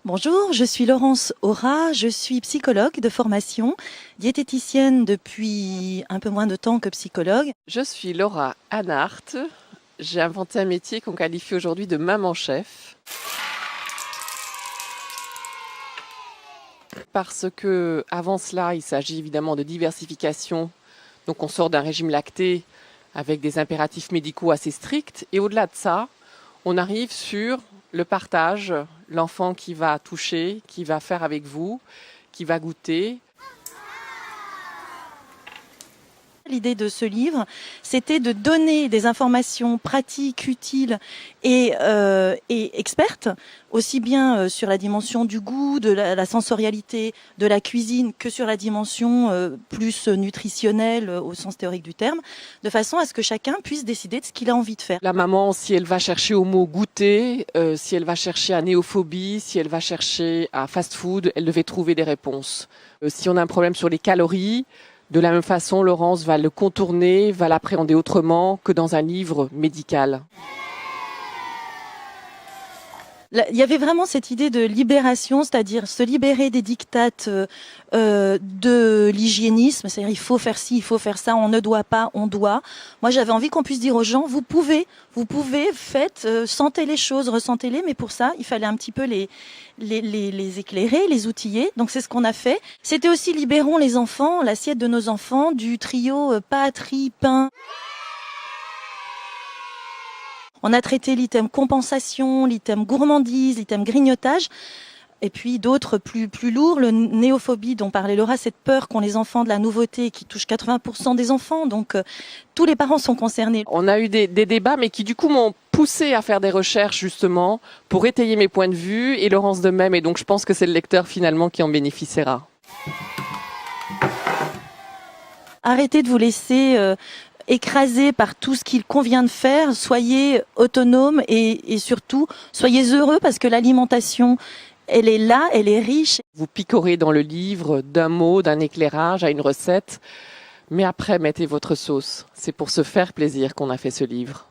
Bonjour, je suis Laurence Aura, je suis psychologue de formation, diététicienne depuis un peu moins de temps que psychologue. Je suis Laura Anhart, j'ai inventé un métier qu'on qualifie aujourd'hui de maman-chef. Parce que avant cela, il s'agit évidemment de diversification. Donc on sort d'un régime lacté avec des impératifs médicaux assez stricts. Et au-delà de ça, on arrive sur le partage, l'enfant qui va toucher, qui va faire avec vous, qui va goûter. L'idée de ce livre, c'était de donner des informations pratiques, utiles et expertes, aussi bien sur la dimension du goût, de la sensorialité, de la cuisine, que sur la dimension plus nutritionnelle au sens théorique du terme, de façon à ce que chacun puisse décider de ce qu'il a envie de faire. La maman, si elle va chercher au mot goûter, si elle va chercher à néophobie, si elle va chercher à fast-food, elle devait trouver des réponses. Si on a un problème sur les calories, de la même façon, Laurence va le contourner, va l'appréhender autrement que dans un livre médical. Il y avait vraiment cette idée de libération, c'est-à-dire se libérer des dictates de l'hygiénisme, c'est-à-dire il faut faire ci, il faut faire ça, on ne doit pas, on doit. Moi, j'avais envie qu'on puisse dire aux gens, vous pouvez, faites, sentez les choses, ressentez-les, mais pour ça, il fallait un petit peu les éclairer, les outiller. Donc c'est ce qu'on a fait. C'était aussi libérons les enfants, l'assiette de nos enfants, du trio patrie, pain. On a traité l'item compensation, l'item gourmandise, l'item grignotage, et puis d'autres plus lourds, le néophobie dont parlait Laura, cette peur qu'ont les enfants de la nouveauté qui touche 80% des enfants, donc tous les parents sont concernés. On a eu des débats, mais qui du coup m'ont poussé à faire des recherches justement pour étayer mes points de vue, et Laurence de même, et donc je pense que c'est le lecteur finalement qui en bénéficiera. Arrêtez de vous laisser écrasé par tout ce qu'il convient de faire, soyez autonome et surtout soyez heureux parce que l'alimentation, elle est là, elle est riche. Vous picorez dans le livre d'un mot, d'un éclairage à une recette, mais après mettez votre sauce. C'est pour se faire plaisir qu'on a fait ce livre.